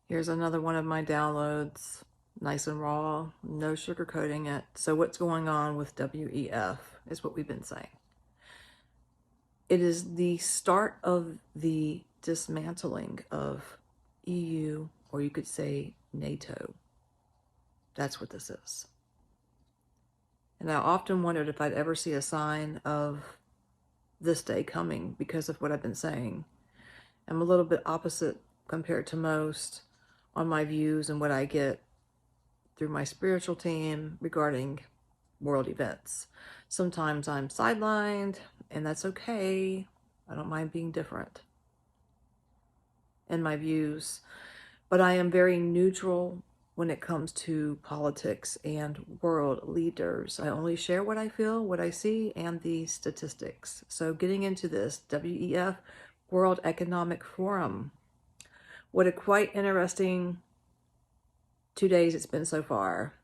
Here's another one of my downloads, nice and raw, no sugarcoating it. So what's going on with WEF is what we've been saying. It is the start of the dismantling of EU, or you could say NATO. That's what this is. And I often wondered if I'd ever see a sign of this day coming because of what I've been saying. I'm a little bit opposite compared to most on my views and what I get through my spiritual team regarding world events. Sometimes I'm sidelined, and that's okay. I don't mind being different in my views, but I am very neutral when it comes to politics and world leaders. I only share what I feel, what I see, and the statistics. So getting into this, WEF, World Economic Forum. What a quite interesting 2 days it's been so far.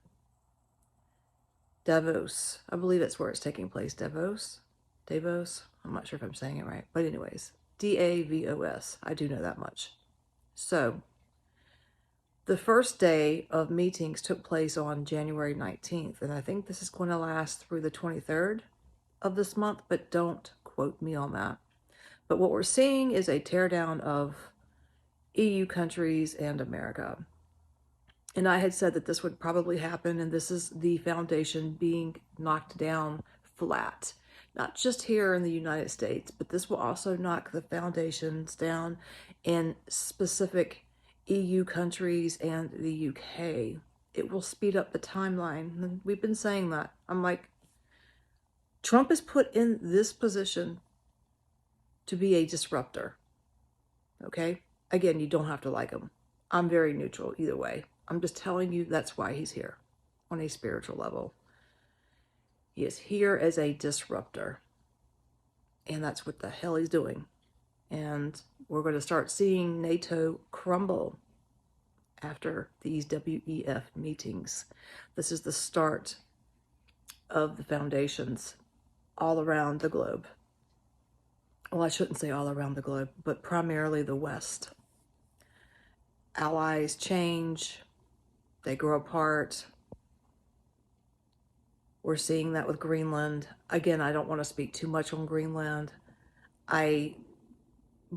Davos, I believe that's where it's taking place. Davos, I'm not sure if I'm saying it right, but anyways, Davos, I do know that much. So the first day of meetings took place on January 19th, and I think this is going to last through the 23rd of this month, but don't quote me on that. But what we're seeing is a teardown of EU countries and America. And I had said that this would probably happen, and this is the foundation being knocked down flat. Not just here in the United States, but this will also knock the foundations down in specific EU countries and the UK. It will speed up the timeline. And we've been saying that. I'm like, Trump is put in this position to be a disruptor. Okay? Again, you don't have to like him. I'm very neutral either way. I'm just telling you that's why he's here on a spiritual level. He is here as a disruptor. And that's what the hell he's doing. And we're going to start seeing NATO crumble after these WEF meetings. This is the start of the foundations all around the globe. Well, I shouldn't say all around the globe, but primarily the West. Allies change, they grow apart. We're seeing that with Greenland. Again, I don't want to speak too much on Greenland. I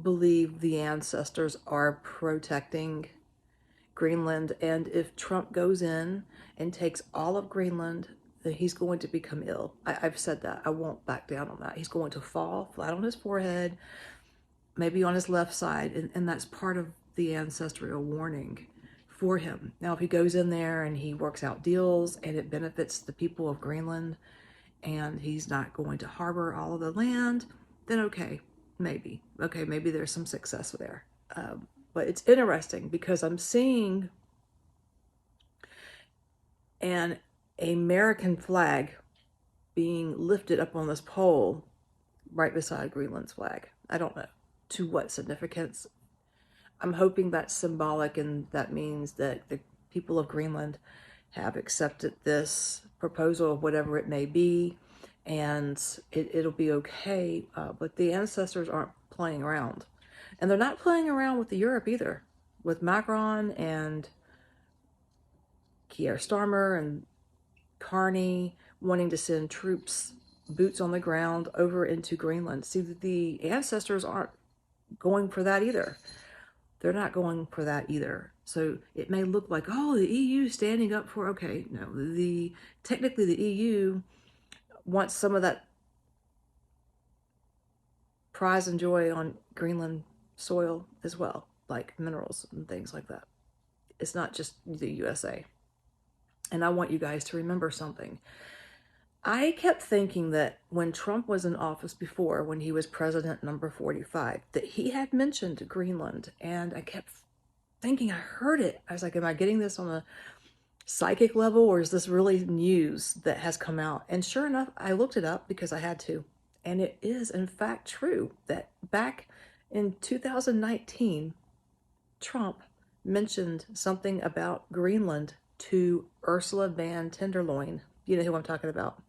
believe the ancestors are protecting Greenland, and if Trump goes in and takes all of Greenland, then he's going to become ill. I've said that. I won't back down on that. He's going to fall flat on his forehead, maybe on his left side, and that's part of the ancestral warning for him. Now, if he goes in there and he works out deals and it benefits the people of Greenland and he's not going to harbor all of the land, then okay, maybe. Okay, maybe there's some success there. But it's interesting because I'm seeing an American flag being lifted up on this pole right beside Greenland's flag. I don't know to what significance. I'm hoping that's symbolic, and that means that the people of Greenland have accepted this proposal of whatever it may be, and it'll be okay. But the ancestors aren't playing around. And they're not playing around with the Europe either, with Macron and Keir Starmer and Carney wanting to send troops, boots on the ground, over into Greenland. See, the ancestors aren't going for that either. They're not going for that either. So it may look like, oh, the EU standing up for, okay, no, technically the EU wants some of that prize and joy on Greenland soil as well, like minerals and things like that. It's not just the USA. And I want you guys to remember something. I kept thinking that when Trump was in office before, when he was president number 45, that he had mentioned Greenland. And I kept thinking, I heard it. I was like, am I getting this on a psychic level, or is this really news that has come out? And sure enough, I looked it up because I had to. And it is, in fact, true that back in 2019, Trump mentioned something about Greenland to Ursula von der Leyen. You know who I'm talking about.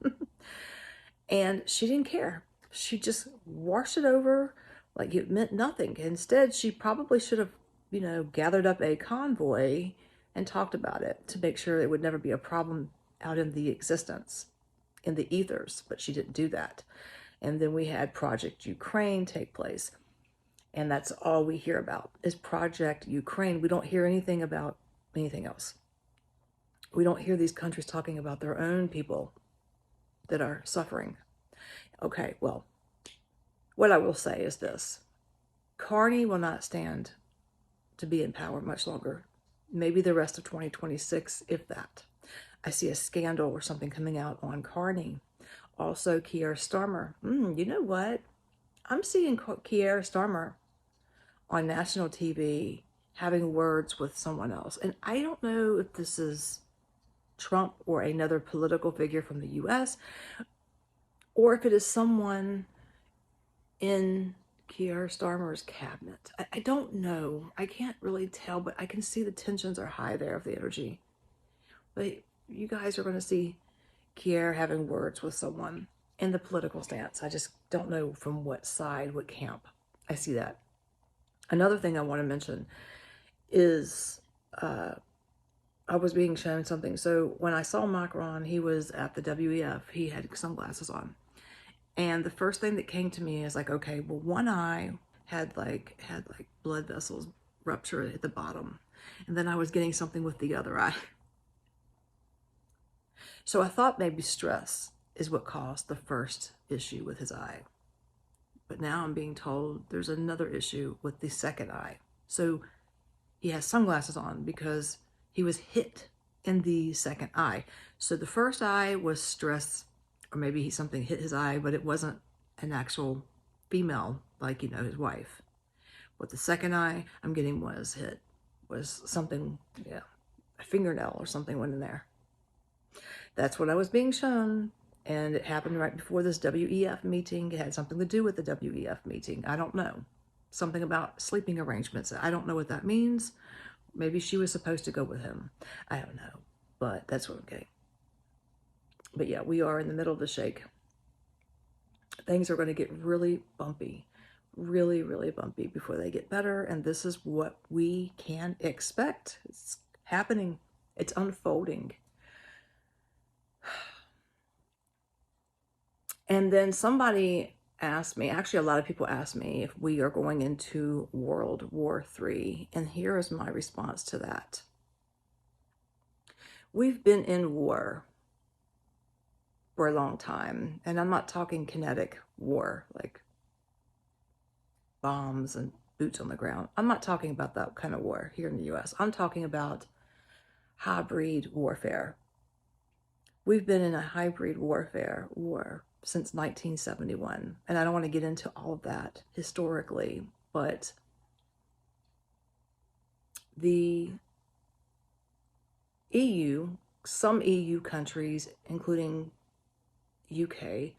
And she didn't care. She just washed it over like it meant nothing. Instead, she probably should have gathered up a convoy and talked about it to make sure it would never be a problem out in the existence, in the ethers, but she didn't do that. And then we had Project Ukraine take place. And that's all we hear about is Project Ukraine. We don't hear anything about anything else. We don't hear these countries talking about their own people that are suffering. Okay, well, what I will say is this. Carney will not stand to be in power much longer. Maybe the rest of 2026, if that. I see a scandal or something coming out on Carney. Also, Keir Starmer. You know what? I'm seeing Keir Starmer on national TV having words with someone else. And I don't know if this is Trump or another political figure from the US, or if it is someone in Keir Starmer's cabinet. I don't know. I can't really tell, but I can see the tensions are high there of the energy. But you guys are going to see Keir having words with someone in the political stance. I just don't know from what side, what camp. I see that. Another thing I want to mention is I was being shown something. So when I saw Macron, he was at the WEF. He had sunglasses on. And the first thing that came to me is like, okay, well, one eye had like blood vessels rupture at the bottom. And then I was getting something with the other eye. So I thought maybe stress is what caused the first issue with his eye. But now I'm being told there's another issue with the second eye. So he has sunglasses on because he was hit in the second eye. So the first eye was stress, or maybe something hit his eye, but it wasn't an actual female, like, his wife. What the second eye I'm getting was something, a fingernail or something went in there. That's what I was being shown. And it happened right before this WEF meeting. It had something to do with the WEF meeting. I don't know. Something about sleeping arrangements. I don't know what that means. Maybe she was supposed to go with him. I don't know. But that's what I'm getting. But yeah, we are in the middle of the shake. Things are going to get really bumpy. Really, really bumpy before they get better. And this is what we can expect. It's happening. It's unfolding. And then somebody asked me, actually a lot of people asked me if we are going into World War III. And here is my response to that. We've been in war for a long time. And I'm not talking kinetic war, like bombs and boots on the ground. I'm not talking about that kind of war here in the US. I'm talking about hybrid warfare. We've been in a hybrid warfare war since 1971. And I don't want to get into all of that historically, but the EU, some EU countries, including UK,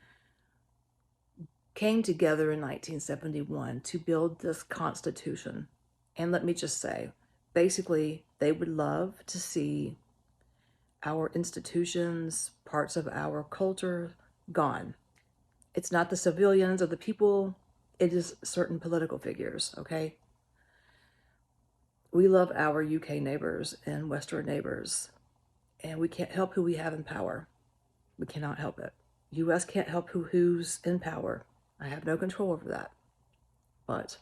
came together in 1971 to build this constitution. And let me just say, basically, they would love to see our institutions, parts of our culture gone. It's not the civilians or the people, it is certain political figures, okay? We love our UK neighbors and Western neighbors, and we can't help who we have in power. We cannot help it. US can't help who's in power. I have no control over that. But,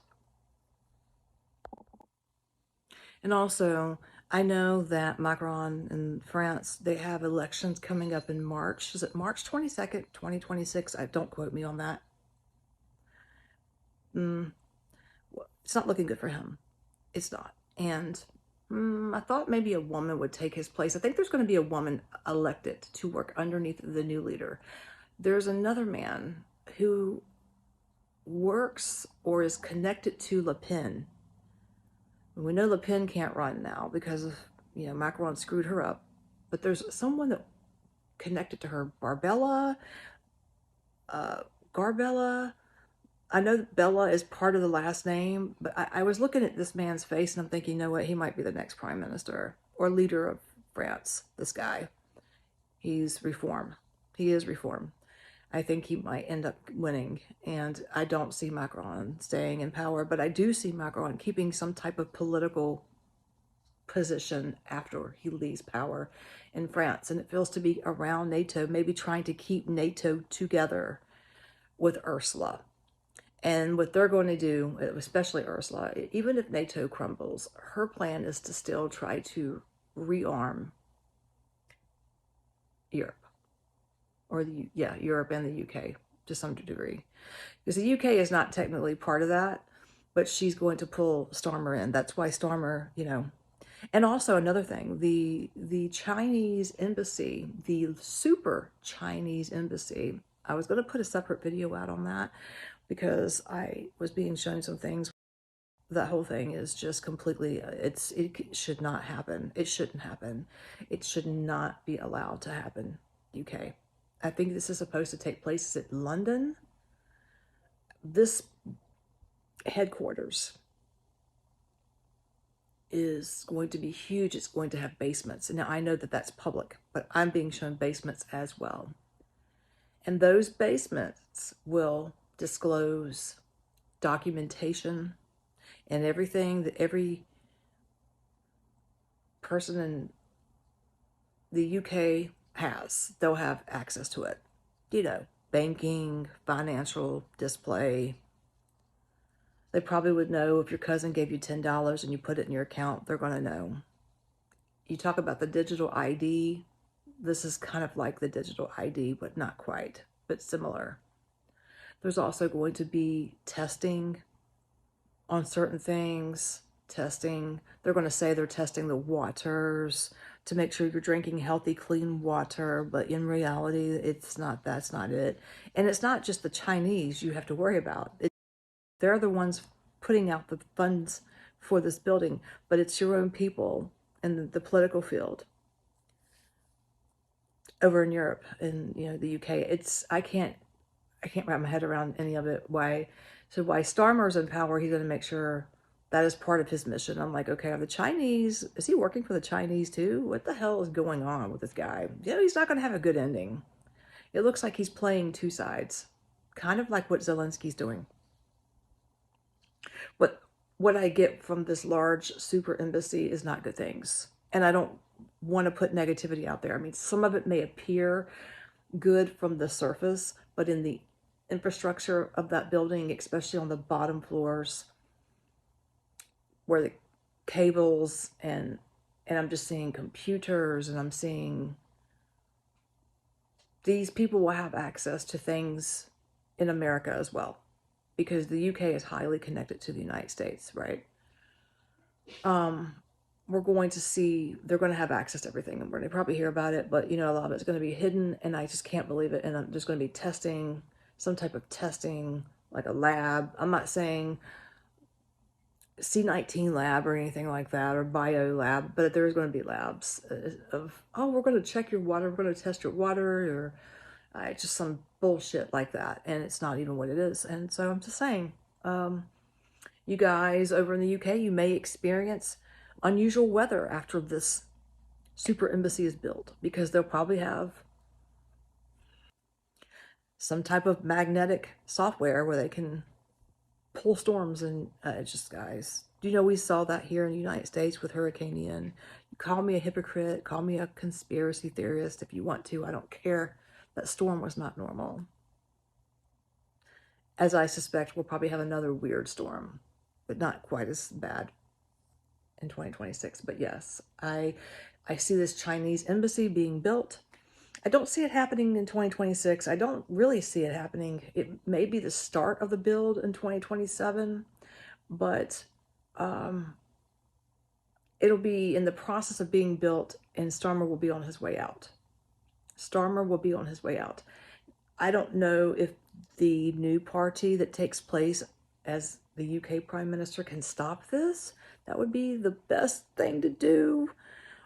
and also, I know that Macron in France, they have elections coming up in March. Is it March 22nd, 2026? Don't quote me on that. It's not looking good for him. It's not. And I thought maybe a woman would take his place. I think there's going to be a woman elected to work underneath the new leader. There's another man who works or is connected to Le Pen. We know Le Pen can't run now because of, Macron screwed her up. But there's someone that connected to her, Garbella. I know that Bella is part of the last name, but I was looking at this man's face and I'm thinking, you know what, he might be the next prime minister or leader of France, this guy. He's reform. He is reform. I think he might end up winning, and I don't see Macron staying in power, but I do see Macron keeping some type of political position after he leaves power in France, and it feels to be around NATO, maybe trying to keep NATO together with Ursula. And what they're going to do, especially Ursula, even if NATO crumbles, her plan is to still try to rearm Europe, or Europe and the UK to some degree, because the UK is not technically part of that, but she's going to pull Starmer in. That's why Starmer, and also another thing, the Chinese embassy, the super Chinese embassy. I was going to put a separate video out on that because I was being shown some things. That whole thing is just completely, it should not happen. It shouldn't happen. It should not be allowed to happen, UK. I think this is supposed to take place at London. This headquarters is going to be huge. It's going to have basements. And now I know that that's public, but I'm being shown basements as well. And those basements will disclose documentation and everything that every person in the UK has. They'll have access to it. Banking, financial display. They probably would know if your cousin gave you $10 and you put it in your account, they're going to know. You talk about the digital ID. This is kind of like the digital ID, but not quite, but similar. There's also going to be testing on certain things. They're going to say they're testing the waters to make sure you're drinking healthy, clean water, but in reality, that's not it. And it's not just the Chinese you have to worry about. They're the ones putting out the funds for this building, but it's your own people in the political field over in Europe and the UK. I can't wrap my head around any of it. Why Starmer's in power, he's going to make sure that is part of his mission. I'm like, okay, are the Chinese, is he working for the Chinese too? What the hell is going on with this guy? He's not going to have a good ending. It looks like he's playing two sides, kind of like what Zelensky's doing. But what I get from this large super embassy is not good things. And I don't want to put negativity out there. I mean, some of it may appear good from the surface, but in the infrastructure of that building, especially on the bottom floors where the cables and I'm just seeing computers, and I'm seeing these people will have access to things in America as well, because the UK is highly connected to the United States, right? We're going to see, they're going to have access to everything, and we're going to probably hear about it, but a lot of it's going to be hidden, and I just can't believe it. And I'm just going to be testing, some type of testing, like a lab. I'm not saying C19 lab or anything like that, or bio lab, but there's going to be labs of, we're going to check your water, we're going to test your water, or just some bullshit like that, and it's not even what it is. And so I'm just saying, you guys over in the UK, you may experience unusual weather after this super embassy is built, because they'll probably have some type of magnetic software where they can pull storms. And just, guys, we saw that here in the United States with Hurricane Ian. You call me a hypocrite, call me a conspiracy theorist if you want to. I don't care. That storm was not normal. As I suspect, we'll probably have another weird storm, but not quite as bad in 2026. But yes, I see this Chinese embassy being built. I don't see it happening in 2026. I don't really see it happening. It may be the start of the build in 2027, but it'll be in the process of being built, and Starmer will be on his way out. Starmer will be on his way out. I don't know if the new party that takes place as the UK Prime Minister can stop this. That would be the best thing to do.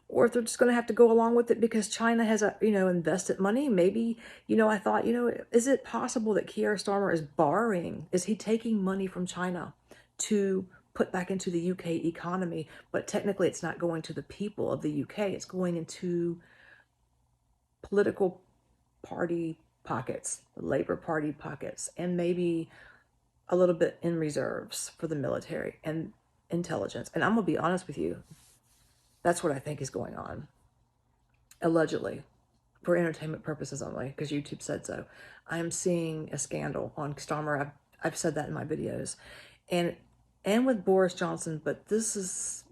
Or if they're just going to have to go along with it because China has, invested money. Maybe, I thought, is it possible that Keir Starmer is borrowing? Is he taking money from China to put back into the UK economy? But technically it's not going to the people of the UK. It's going into political party pockets, the Labor Party pockets, and maybe a little bit in reserves for the military and intelligence. And I'm going to be honest with you, that's what I think is going on. Allegedly, for entertainment purposes only, because YouTube said so. I'm seeing a scandal on Starmer. I've said that in my videos. And with Boris Johnson, but this is,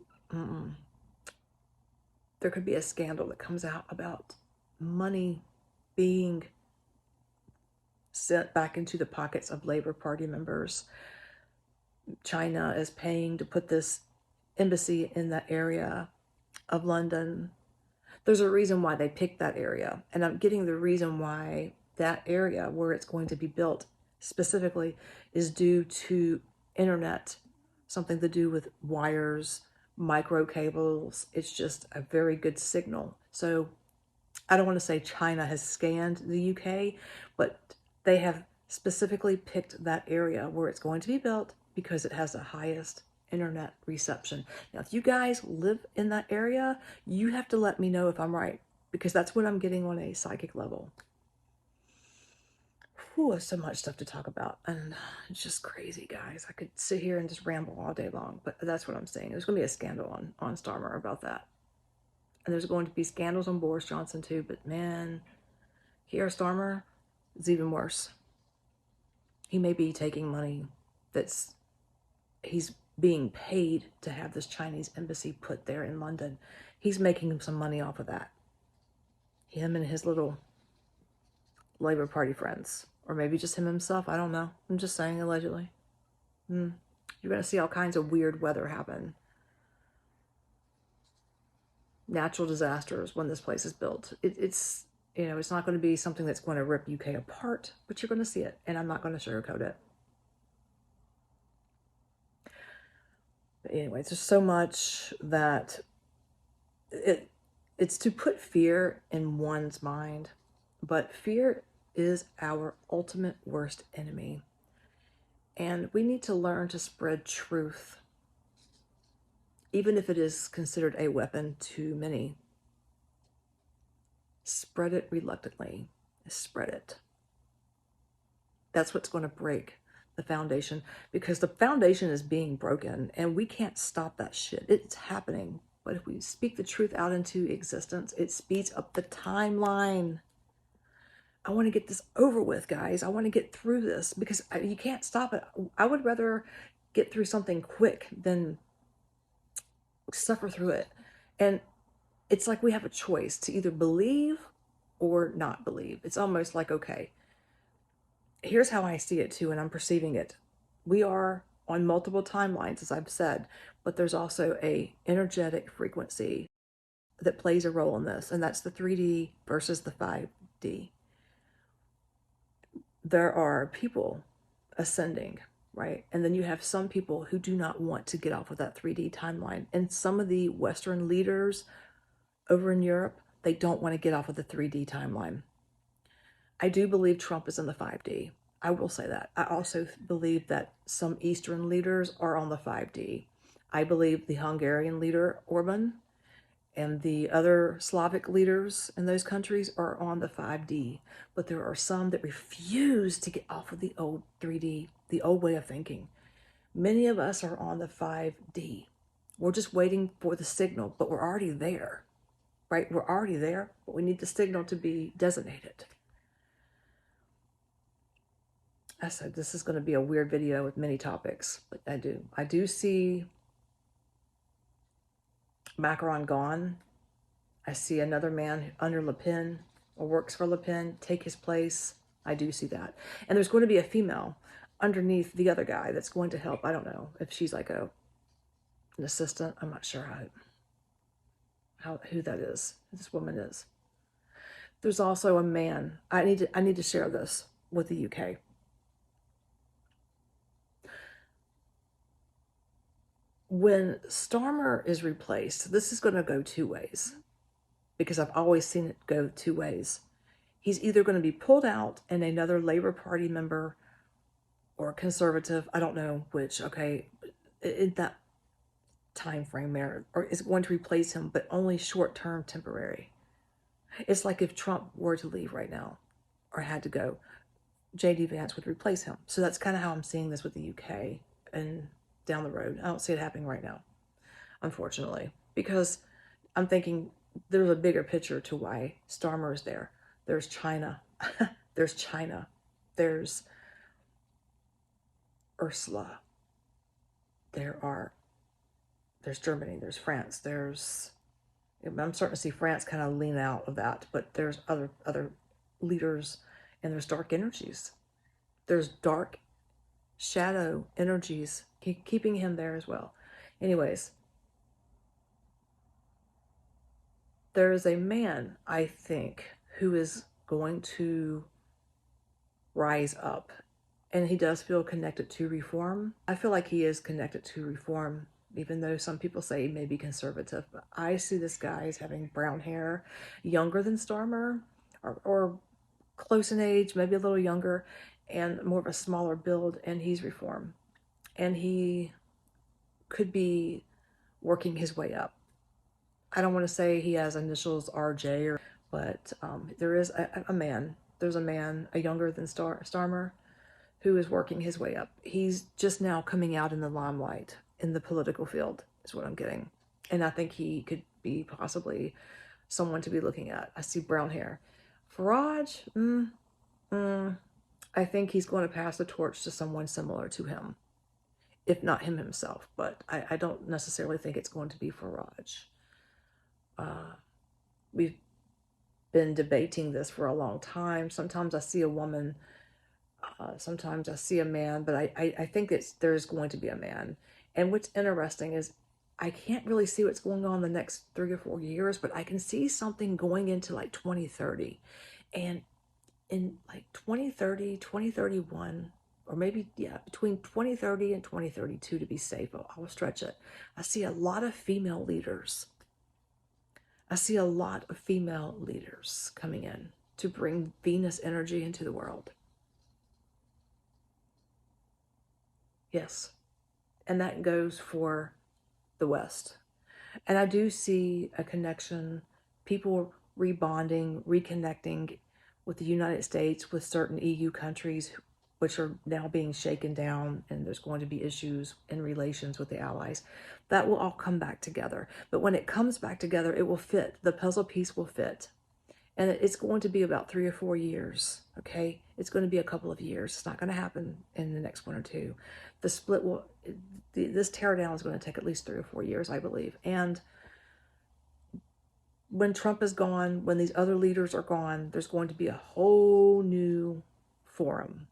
there could be a scandal that comes out about money being sent back into the pockets of Labor Party members. China is paying to put this embassy in that area of London. There's a reason why they picked that area, and I'm getting the reason why that area where it's going to be built specifically is due to internet, something to do with wires, micro cables. It's just a very good signal. So I don't want to say China has scanned the UK, but they have specifically picked that area where it's going to be built because it has the highest internet reception. Now, if you guys live in that area, you have to let me know if I'm right, because that's what I'm getting on a psychic level. Whew, so much stuff to talk about, and it's just crazy, guys. I could sit here and just ramble all day long, but that's what I'm saying. There's going to be a scandal on Starmer about that. And there's going to be scandals on Boris Johnson too, but man, Keir Starmer is even worse. He may be taking money he's being paid to have this Chinese embassy put there in London. He's making some money off of that. Him and his little Labor Party friends, or maybe just him himself. I don't know. I'm just saying, allegedly. You're going to see all kinds of weird weather happen. Natural disasters when this place is built. It's it's not going to be something that's going to rip UK apart, but you're going to see it, and I'm not going to sugarcoat it. But anyway, there's so much that it's to put fear in one's mind, but fear is our ultimate worst enemy. And we need to learn to spread truth, even if it is considered a weapon to many. Spread it reluctantly. Spread it. That's what's going to break the foundation, because the foundation is being broken and we can't stop that shit. It's happening. But if we speak the truth out into existence, it speeds up the timeline. I want to get this over with, guys. I want to get through this because you can't stop it. I would rather get through something quick than suffer through it. And it's like we have a choice to either believe or not believe. It's almost like, okay, here's how I see it too, and I'm perceiving it. We are on multiple timelines, as I've said, but there's also a energetic frequency that plays a role in this, and that's the 3D versus the 5D. There are people ascending, right? And then you have some people who do not want to get off of that 3D timeline. And some of the Western leaders over in Europe, they don't want to get off of the 3D timeline. I do believe Trump is in the 5D. I will say that. I also believe that some Eastern leaders are on the 5D. I believe the Hungarian leader, Orban, and the other Slavic leaders in those countries are on the 5D. But there are some that refuse to get off of the old 3D, the old way of thinking. Many of us are on the 5D. We're just waiting for the signal, but we're already there, right? We're already there, but we need the signal to be designated. I said this is going to be a weird video with many topics, but I do see Macron gone. I see another man under Le Pen, or works for Le Pen, take his place. I do see that. And there's going to be a female underneath the other guy that's going to help. I don't know if she's like an assistant. I'm not sure who that is, this woman is. There's also a man. I need to share this with the UK. When Starmer is replaced, this is going to go two ways, because I've always seen it go two ways. He's either going to be pulled out and another Labor Party member or conservative, I don't know which, okay, in that time frame there, or is going to replace him, but only short-term, temporary. It's like if Trump were to leave right now, or had to go, J.D. Vance would replace him. So that's kind of how I'm seeing this with the UK and down the road. I don't see it happening right now, unfortunately, because I'm thinking there's a bigger picture to why Starmer is there. There's China. There's China. There's Ursula. There's Germany. There's France. I'm starting to see France kind of lean out of that, but there's other leaders, and there's dark energies. There's dark shadow energies keeping him there as well. Anyways, there is a man, I think, who is going to rise up, and he does feel connected to reform. I feel like he is connected to reform, even though some people say he may be conservative. But I see this guy as having brown hair, younger than Starmer, or close in age, maybe a little younger, and more of a smaller build, and he's reform. And he could be working his way up. I don't want to say he has initials RJ, but there is a man. There's a man, a younger than Starmer, who is working his way up. He's just now coming out in the limelight in the political field, is what I'm getting. And I think he could be possibly someone to be looking at. I see brown hair. Farage, I think he's going to pass the torch to someone similar to him, if not him himself. But I don't necessarily think it's going to be Farage. We've been debating this for a long time. Sometimes I see a woman, sometimes I see a man, but I think there's going to be a man. And what's interesting is I can't really see what's going on the next 3 or 4 years, but I can see something going into like 2030. And in like 2030, 2031, or maybe, yeah, between 2030 and 2032 to be safe, I'll stretch it. I see a lot of female leaders. I see a lot of female leaders coming in to bring Venus energy into the world. Yes. And that goes for the West. And I do see a connection, people rebonding, reconnecting with the United States, with certain EU countries, which are now being shaken down, and there's going to be issues in relations with the allies. That will all come back together. But when it comes back together, it will fit. The puzzle piece will fit. And it's going to be about 3 or 4 years, okay? It's going to be a couple of years. It's not going to happen in the next 1 or 2. The split will, this teardown is going to take at least 3 or 4 years, I believe. And when Trump is gone, when these other leaders are gone, there's going to be a whole new forum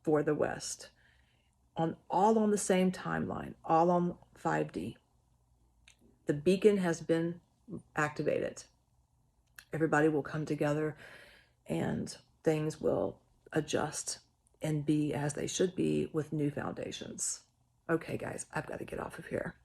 for the West, all on the same timeline, all on 5D. The beacon has been activated. Everybody will come together and things will adjust and be as they should be with new foundations. Okay, guys, I've got to get off of here.